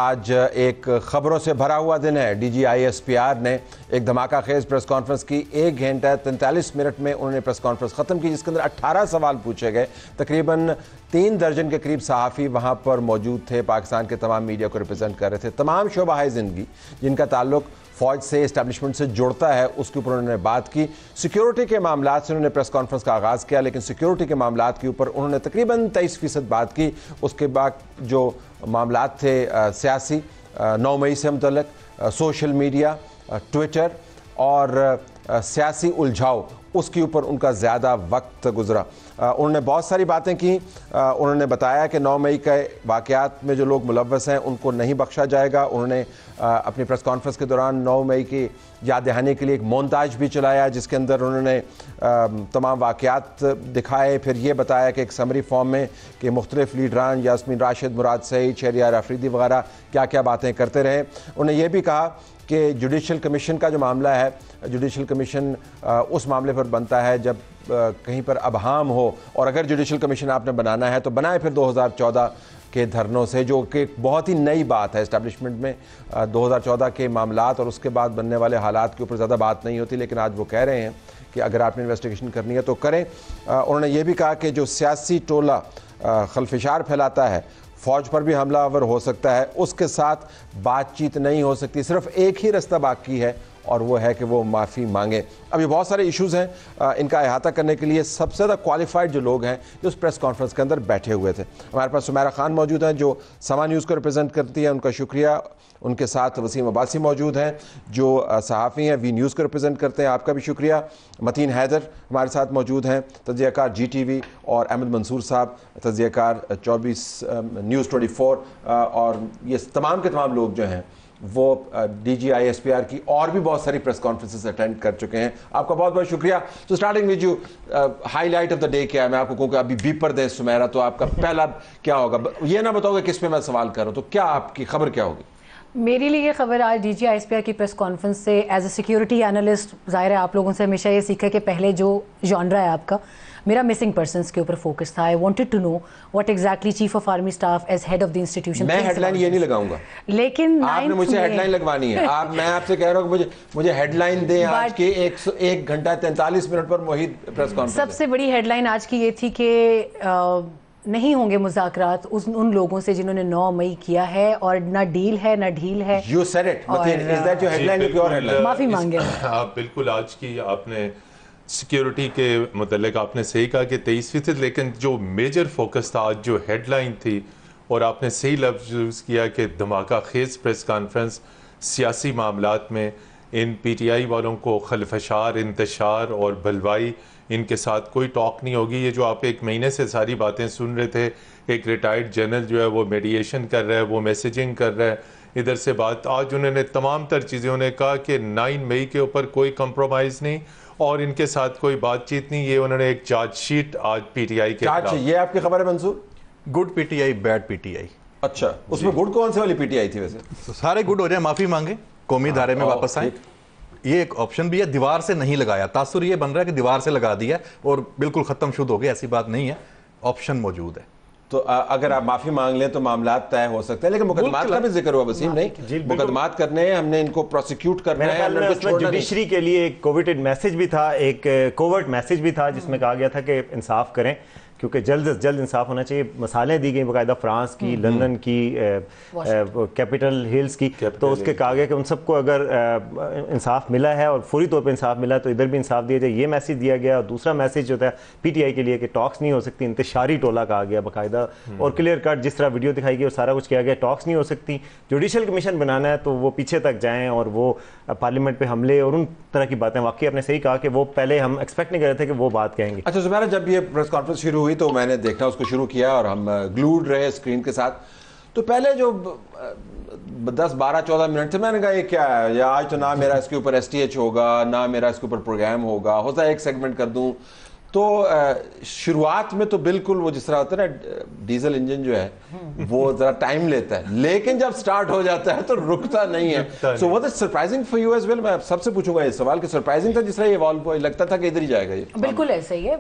आज एक खबरों से भरा हुआ दिन है। DGISPR ने एक धमाका खेज प्रेस कॉन्फ्रेंस की। 1 घंटा 43 मिनट में उन्होंने प्रेस कॉन्फ्रेंस ख़त्म की, जिसके अंदर 18 सवाल पूछे गए। तकरीबन 3 दर्जन के करीब सहाफ़ी वहाँ पर मौजूद थे, पाकिस्तान के तमाम मीडिया को रिप्रेजेंट कर रहे थे। तमाम शोबाए ज़िंदगी जिनका ताल्लुक फ़ौज से, इस्टेब्लिशमेंट से जुड़ता है, उसके ऊपर उन्होंने बात की। सिक्योरिटी के मामलात से उन्होंने प्रेस कॉन्फ्रेंस का आगाज़ किया, लेकिन सिक्योरिटी के मामलात के ऊपर उन्होंने तकरीबन 23% बात की। उसके बाद जो मामलात थे सियासी, 9 मई से मुतल्लिक, सोशल मीडिया, ट्विटर और सियासी उलझाव, उसके ऊपर उनका ज़्यादा वक्त गुजरा। उन्होंने बहुत सारी बातें की। उन्होंने बताया कि 9 मई के वाक़यात में जो लोग मुलव्वस हैं उनको नहीं बख्शा जाएगा। उन्होंने अपनी प्रेस कॉन्फ्रेंस के दौरान 9 मई की याद दहानी के लिए एक मोन्ताज भी चलाया, जिसके अंदर उन्होंने तमाम वाक़यात दिखाए। फिर ये बताया कि एक समरी फॉर्म में कि मुख्तलिफ लीडरान, यास्मीन राशिद, मुराद सईद, शहरियार अफरीदी वगैरह क्या क्या बातें करते रहे। उन्होंने ये भी कहा कि जुडिशल कमीशन का जो मामला है, जुडिशल कमीशन उस मामले पर बनता है जब कहीं पर अबहाम हो, और अगर जुडिशल कमीशन आपने बनाना है तो बनाए फिर 2014 के धरनों से, जो कि बहुत ही नई बात है इस्टेब्लिशमेंट में। 2014 के मामलात और उसके बाद बनने वाले हालात के ऊपर ज़्यादा बात नहीं होती, लेकिन आज वो कह रहे हैं कि अगर आपने इन्वेस्टिगेशन करनी है तो करें। उन्होंने ये भी कहा कि जो सियासी टोला खलफिशार फैलाता है, फ़ौज पर भी हमलावर हो सकता है, उसके साथ बातचीत नहीं हो सकती। सिर्फ एक ही रास्ता बाकी है और वो है कि वो माफ़ी मांगे। अभी बहुत सारे इश्यूज़ हैं, इनका अहाता करने के लिए सबसे ज़्यादा क्वालिफाइड जो लोग हैं जो उस प्रेस कॉन्फ्रेंस के अंदर बैठे हुए थे। हमारे पास सुमेरा खान मौजूद हैं जो समा न्यूज़ को रिप्रेजेंट करती है, उनका शुक्रिया। उनके साथ वसीम अब्बासी मौजूद हैं जो सहाफ़ी हैं, वी न्यूज़ को रिप्रेजेंट करते हैं, आपका भी शुक्रिया। मतीन हैदर हमारे साथ मौजूद हैं, तज्ज़ियाकार GTV, और अहमद मंसूर साहब, तज्ज़ियाकार 24 न्यूज़ 24, और ये तमाम के तमाम लोग जो हैं वो DGISPR की और भी बहुत सारी प्रेस कॉन्फ्रेंसेस अटेंड कर चुके हैं। आपका बहुत बहुत शुक्रिया। तो starting with you, highlight of the day क्या है? मैं आपको कहूँगा अभी बीपर दे सुमेरा, तो आपका पहला क्या होगा? ये ना बताओगे किस पे मैं सवाल कर रहा हूँ, तो क्या आपकी खबर क्या होगी? मेरे लिए ये खबर आज DGISPR की प्रेस कॉन्फ्रेंस से एज ए सिक्योरिटी एनालिस्ट, ज़ाहिर है आप लोगों से हमेशा ये सीखा कि पहले जो जॉनरा है आपका, मेरा मिसिंग पर्सन्स के ऊपर फोकस था। I wanted to know what exactly chief of army staff as head of the institution. मैं हेडलाइन ये नहीं लगाऊंगा, लेकिन आपने मुझसे हेडलाइन लगवानी है। मैं आपसे कह रहा हूँ कि मुझे हेडलाइन दें आज के 1 घंटा 43 मिनट पर मोहित प्रेस कॉन्फ्रेंस। सबसे बड़ी हेडलाइन आज की ये थी कि नहीं होंगे मुज़ाकरात उन लोगों से जिन्होंने 9 मई किया है, और ना डील है ना ढील है। You said it, is that your headline? Your headline? माफी मांगे आप बिल्कुल आज की आपने सिक्योरिटी के मतलब आपने सही कहा कि 23%, लेकिन जो मेजर फोकस था आज जो हेडलाइन थी, और आपने सही लफ्ज़ यूज़ किया कि धमाका खेज प्रेस कॉन्फ्रेंस सियासी मामलात में इन PTI वालों को खलफशार, इंतशार और बलवाई, इनके साथ कोई टॉक नहीं होगी। ये जो आप 1 महीने से सारी बातें सुन रहे थे, एक रिटायर्ड जनरल जो है वो मेडिएशन कर रहा है, वो मैसेजिंग कर रहा है, इधर से बात। आज उन्होंने तमाम तर चीज़ें, उन्होंने कहा कि 9 मई के ऊपर कोई कंप्रोमाइज़ नहीं और इनके साथ कोई बातचीत नहीं। ये उन्होंने एक चार्जशीट आज PTI के खिलाफ। ये आपकी खबर है Mansoor? Good PTI, bad PTI। अच्छा, उसमें गुड कौन से वाली PTI थी वैसे? तो सारे गुड हो जाए, माफी मांगे, कौमी धारे में वापस आए, ये एक ऑप्शन भी है। दीवार से नहीं लगाया, तासुर ये बन रहा है कि दीवार से लगा दिया और बिल्कुल खत्म शुद्ध हो गया, ऐसी बात नहीं है, ऑप्शन मौजूद है। तो अगर आप माफी मांग लें तो मामलात तय हो सकते हैं, लेकिन मुकदमात का भी जिक्र हुआ वसीम। नहीं, मुकदमात करने हैं, हमने इनको प्रोसिक्यूट करना है। जुडिशरी के लिए एक कोविटेड मैसेज भी था, एक कोवर्ट मैसेज भी था, जिसमें कहा गया था कि इंसाफ करें, क्योंकि जल्द से जल्द इंसाफ होना चाहिए। मसालें दी गई बाकायदा फ्रांस की, लंदन की, कैपिटल हिल्स की, तो उसके कहा गया कि उन सबको अगर इंसाफ मिला है और फौरी तौर पे इंसाफ मिला तो इधर भी इंसाफ दिया जाए, ये मैसेज दिया गया। और दूसरा मैसेज जो था PTI के लिए कि टॉक्स नहीं हो सकती, इंतशारी टोला कहा गया बाकायदा, और क्लियर कट जिस तरह वीडियो दिखाई गई और सारा कुछ किया गया, टॉक्स नहीं हो सकती। जुडिशल कमीशन बनाना है तो वो पीछे तक जाएँ और वो पार्लियामेंट पे हमले और उन तरह की बातें। वाकई आपने सही कहा कि वो पहले हम एक्सपेक्ट नहीं कर रहे थे कि वो बात कहेंगे। अच्छा सुमेरा, जब ये प्रेस कॉन्फ्रेंस शुरू हुई तो मैंने देखना उसको शुरू किया और हम ग्लूड रहे स्क्रीन के साथ। तो पहले जो 10, 12, 14 मिनट थे, मैंने कहा ये क्या है, या आज तो ना मेरा इसके ऊपर STH होगा, ना मेरा इसके ऊपर प्रोग्राम होगा, हो सकता है एक सेगमेंट कर दूं। तो शुरुआत में तो बिल्कुल वो जिस तरह होता है ना, डीजल इंजन जो है वो जरा टाइम लेता है, लेकिन जब स्टार्ट हो जाता है तो रुकता नहीं है। So what is surprising for you as well? मैं सबसे पूछूंगा इस सवाल कि सरप्राइजिंग था जिस तरह ये इवॉल्व हुआ, लगता था कि इधर ही जाएगा ये? बिल्कुल ऐसा ही है।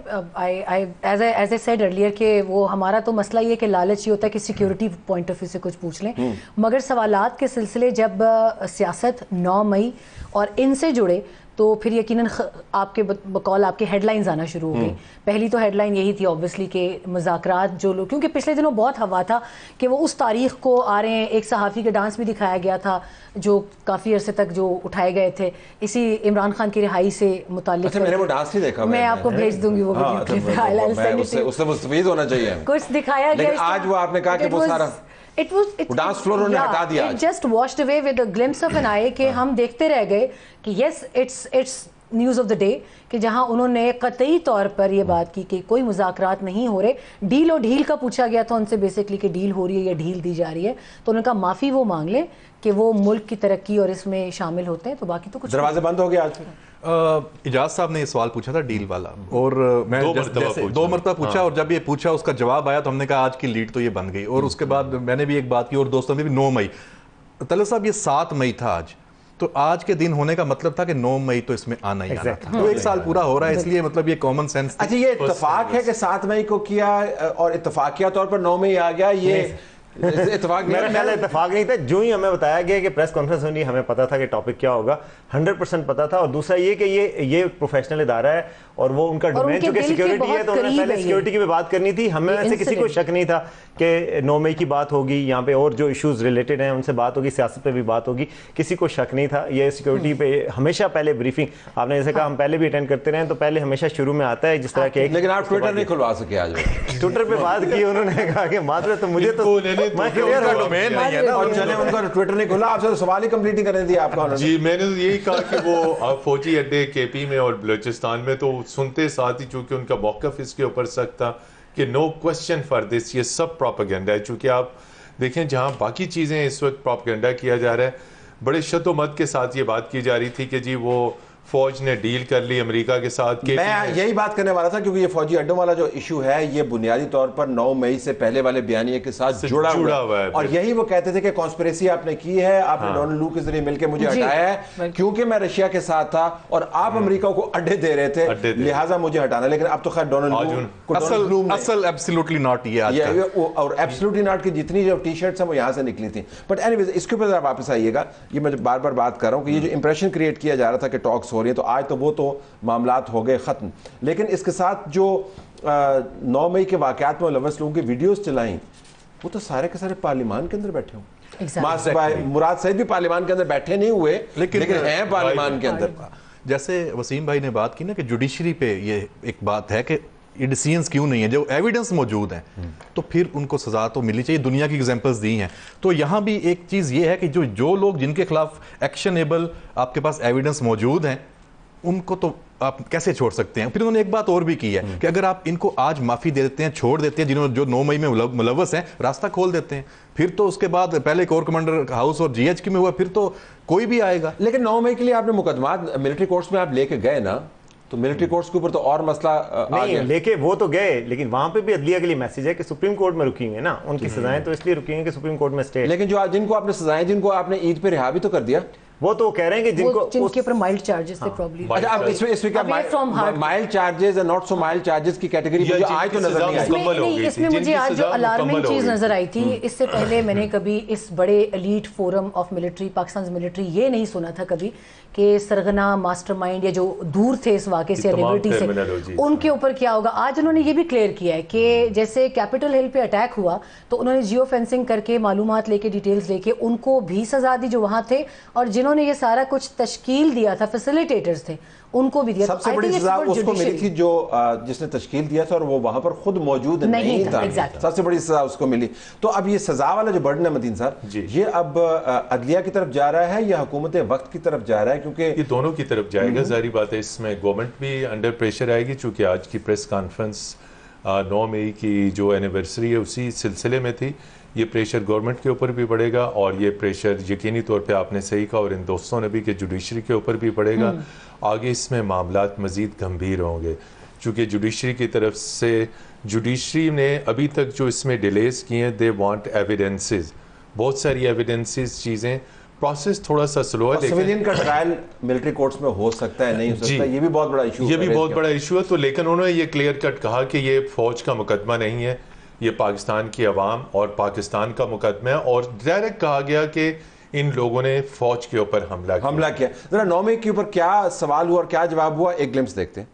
एज आई सेड अर्लियर कि वो हमारा तो मसला ये कि लालच ये होता है कि सिक्योरिटी पॉइंट ऑफ व्यू से कुछ पूछ लें, मगर सवालात के सिलसिले जब सियासत 9 मई और इनसे जुड़े तो फिर यकीनन आपके बकौल आपके हेडलाइंस आना शुरू हो गई। पहली तो हेडलाइन यही थी ऑब्वियसली कि मुज़ाकरात जो लोग, क्योंकि पिछले दिनों बहुत हवा था कि वो उस तारीख को आ रहे हैं, एक सहाफ़ी का डांस भी दिखाया गया था जो काफ़ी अरसे तक जो उठाए गए थे इसी इमरान खान की रिहाई से मुताल्लिक। अच्छा, मैंने वो डांस नहीं देखा। मैं आपको भेज दूंगी वो वीडियो, उससे मुस्तफीद होना चाहिए। कुछ दिखाया गया, आज वो आपने कहा कि वो सारा डांस फ्लोर उन्होंने हटा दिया, just washed away with a glimpse of an eye कि हम देखते रह गए कि yes it's news of the day कि जहां उन्होंने कतई तौर पर ये बात की कि कोई मुज़ाकरात नहीं हो रहे। डील और ढील का पूछा गया था उनसे बेसिकली कि डील हो रही है या ढील दी जा रही है, तो उन्होंने कहा माफ़ी वो मांग लें कि वो मुल्क की तरक्की और इसमें शामिल होते हैं, तो बाकी तो कुछ दरवाजे बंद हो गए आज फिर। इजाज साहब ने ये सवाल पूछा था डील वाला, और मैं दो मरतबा पूछा, और जब ये पूछा उसका जवाब आया तो हमने कहा आज की लीड तो ये बन गई। और उसके बाद मैंने भी एक बात की और दोस्तों ने भी 9 मई, तलत साहब ये 7 मई था आज, तो आज के दिन होने का मतलब था कि 9 मई तो इसमें आना ही आना था। तो 1 साल पूरा हो रहा है, इसलिए मतलब ये कॉमन सेंस। अच्छा, ये इत्तेफाक है कि 7 मई को किया और इत्तेफाकिया तौर पर 9 मई आ गया, ये इत्तेफाक मेरा ख्याल है इत्तेफाक नहीं था। जो ही हमें बताया गया कि प्रेस कॉन्फ्रेंस होनी, हमें पता था कि टॉपिक क्या होगा, 100% पता था। और दूसरा ये कि ये प्रोफेशनल इदारा है और वो उनका डोमेन चूंकि सिक्योरिटी है, तो उन्होंने पहले सिक्योरिटी की भी बात करनी थी। हमें ऐसे किसी को शक नहीं था कि 9 मई की बात होगी, यहाँ पे और जो इश्यूज रिलेटेड हैं उनसे बात होगी, सियासत पे भी बात होगी, किसी को शक नहीं था। ये सिक्योरिटी पे हमेशा पहले ब्रीफिंग, आपने जैसे कहा हम पहले भी अटेंड करते रहे, तो पहले हमेशा शुरू में आता है जिस तरह के। लेकिन आप ट्विटर नहीं खुलवा सके आज? ट्विटर पे बात की उन्होंने, कहा कि मात्र तो मुझे तो डोमेन नहीं है ना, और चले उनका ट्विटर नहीं खुला, आपसे सवाल ही कंप्लीट नहीं करने दिया आपका। जी, मैंने तो यही कहा कि वो फौजी अड्डे केपी में और बलूचिस्तान में तो सुनते साथ ही, चूंकि उनका मौकफ इसके ऊपर सख्त था कि नो क्वेश्चन फॉर दिस, ये सब प्रोपेगेंडा है। चूंकि आप देखें जहां बाकी चीजें इस वक्त प्रोपेगेंडा किया जा रहा है, बड़े शद्दोमत के साथ ये बात की जा रही थी कि जी वो फौज ने डील कर ली अमेरिका के साथ। मैं यही बात करने वाला था, क्योंकि ये फौजी अड्डों वाला जो इशू है ये बुनियादी तौर पर 9 मई से पहले वाले बयानिए के साथ जुड़ा हुआ है। और यही वो कहते थे कि कॉन्स्पिरेसी आपने की है, आपने डोनाल्ड लू के जरिए मिलकर मुझे हटाया है क्योंकि मैं रशिया के साथ था और आप अमेरिका को अड्डे दे रहे थे, लिहाजा मुझे हटाना। लेकिन अब तो खैर डोनाल्ड लू असल एब्सोल्युटली नॉट ये और एब्सोल्युटली नॉट की जितनी जो टी शर्ट्स हैं वो यहाँ से निकली थी। बट एनीवेज, इसके ऊपर वापस आइएगा। ये मैं बार बार बात कर रहा हूँ कि ये जो इंप्रेशन क्रिएट किया जा रहा था कि टॉक्स हो रही है, तो आज तो वो तो मामलात हो गए खत्म। लेकिन इसके साथ जो 9 मई के वाकयात में मुलव्वस लोगों की वीडियोस चलाई, वो तो सारे के सारे पार्लियामान के अंदर बैठे हों। मुराद सईद भी पार्लियामान के अंदर बैठे नहीं हुए, लेकिन हैं पार्लियामान के अंदर। जैसे वसीम भाई ने बात की ना कि जुडिशरी पे ये एक बात है कि ये डिसीजंस क्यों नहीं है, जो एविडेंस मौजूद है तो फिर उनको सजा तो मिलनी चाहिए। दुनिया की एग्जांपल्स दी हैं, तो यहाँ भी एक चीज़ ये है कि जो लोग जिनके खिलाफ एक्शनेबल आपके पास एविडेंस मौजूद हैं उनको तो आप कैसे छोड़ सकते हैं। फिर उन्होंने एक बात और भी की है कि अगर आप इनको आज माफ़ी दे देते हैं, छोड़ देते हैं, जिन्होंने जो 9 मई में मुलव्वस हैं, रास्ता खोल देते हैं, फिर तो उसके बाद पहले कोर कमांडर हाउस और जीएचक्यू में हुआ, फिर तो कोई भी आएगा। लेकिन 9 मई के लिए आपने मुकदमात मिलिट्री कोर्ट्स में आप लेके गए ना, तो मिलिट्री कोर्ट्स के ऊपर तो और मसला नहीं लेके वो तो गए, लेकिन वहां पे भी अदलिया के लिए मैसेज है कि सुप्रीम कोर्ट में रुकी हुई है ना, उनकी सजाएं तो इसलिए रुकी हुई कि सुप्रीम कोर्ट में स्टे। लेकिन जो जिनको आपने सजाएं, जिनको आपने ईद पे रिहा भी तो कर दिया, वो तो कह रहे हैं कि जिनके ऊपर माइल्ड चार्जेस थे प्रॉब्ली। अच्छा, अब इसमें क्या माइल्ड चार्जेस और नॉट सो माइल्ड चार्जेस की कैटेगरी मुझे आज तो नजर नहीं आई। नहीं, इसमें मुझे आज जो अलार्मिंग चीज नजर आई थी, इससे पहले मैंने कभी इस बड़े elite forum of military, Pakistan military, ये नहीं सुना था कभी कि सरगना मास्टरमाइंड या जो दूर थे इस वाकये से, लिबर्टी से, उनके ऊपर क्या होगा। आज उन्होंने ये भी क्लियर किया है कि जैसे कैपिटल हिल पे अटैक हुआ तो उन्होंने जियो फेंसिंग करके मालूमात लेके, डिटेल्स लेके उनको भी सजा दी जो वहां थे, और जिन्होंने ये सारा कुछ तश्कील दिया था, फैसिलिटेटर्स थे, उनको भी दिया। सबसे बड़ी सजा उसको मिली थी जो जिसने तश्कील दिया था और वो वहां पर खुद मौजूद नहीं था। सबसे बड़ी सजा उसको मिली। तो अब ये सजा वाला जो बर्डन है मतीन साहब, ये अब अदलिया की तरफ जा रहा है या हुकूमत वक्त की तरफ जा रहा है? क्योंकि ये दोनों की तरफ जाएगा, जारी बात है। इसमें गवर्नमेंट भी अंडर प्रेशर आएगी, चूंकि आज की प्रेस कॉन्फ्रेंस 9 मई की जो एनिवर्सरी है उसी सिलसिले में थी। ये प्रेशर गवर्नमेंट के ऊपर भी पड़ेगा और ये प्रेशर यकीनी तौर पे आपने सही कहा और इन दोस्तों ने भी कि जुडिशरी के ऊपर भी पड़ेगा। आगे इसमें मामलात मज़ीद गंभीर होंगे, चूँकि जुडिशरी की तरफ से जुडिशरी ने अभी तक जो इसमें डिलेज किए हैं, दे वांट एविडेंसेस, बहुत सारी एविडेंसेस चीज़ें, प्रोसेस थोड़ा सा स्लो है। सिविलियन का ट्रायल मिलिट्री कोर्ट्स में हो सकता है, नहीं हो सकता, ये भी बहुत बड़ा इशू, ये भी बहुत बड़ा इशू है। तो लेकिन उन्होंने ये क्लियर कट कहा कि ये फौज का मुकदमा नहीं है, ये पाकिस्तान की अवाम और पाकिस्तान का मुकदमा है, और डायरेक्ट कहा गया कि इन लोगों ने फौज के ऊपर हमला किया। जरा 9 मई के ऊपर क्या सवाल हुआ और क्या जवाब हुआ, एक ग्लिम्स देखते हैं।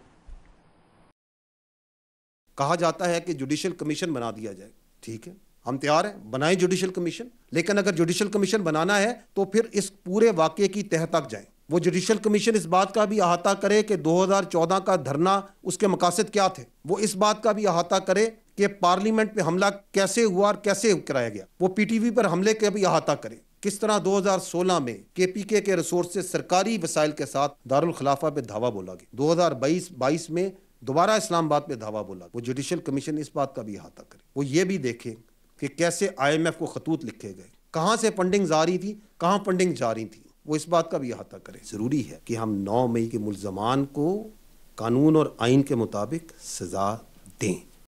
कहा जाता है कि जुडिशियल कमीशन बना दिया जाए, ठीक है, हम तैयार हैं, बनाएं जुडिशियल कमीशन, लेकिन अगर जुडिशियल कमीशन बनाना है तो फिर इस पूरे वाकये की तह तक जाएं। वो जुडिशियल कमीशन इस बात का भी अहाता करे कि 2014 का धरना, उसके मकासद क्या थे। वो इस बात का भी अहाता करे कि पार्लियामेंट पे हमला कैसे हुआ और कैसे कराया गया। वो पीटीवी पर हमले का भी अहाता करे, किस तरह 2016 में केपीके के रिसोर्स से सरकारी वसाइल के साथ दारुल खिलाफा पे धावा बोला गया, 2022 में दोबारा इस्लामाबाद पे धावा बोला। वो जुडिशियल कमीशन इस बात का भी अहाता करे, वो ये भी देखे कि कैसे IMF को खतूत लिखे गए, कहाँ से फंडिंग जा रही थी, कहाँ फंडिंग जा रही थी, वो इस बात का भी अहाता करे। ज़रूरी है कि हम 9 मई के मुल्ज़मान को कानून और आइन के मुताबिक सज़ा दें।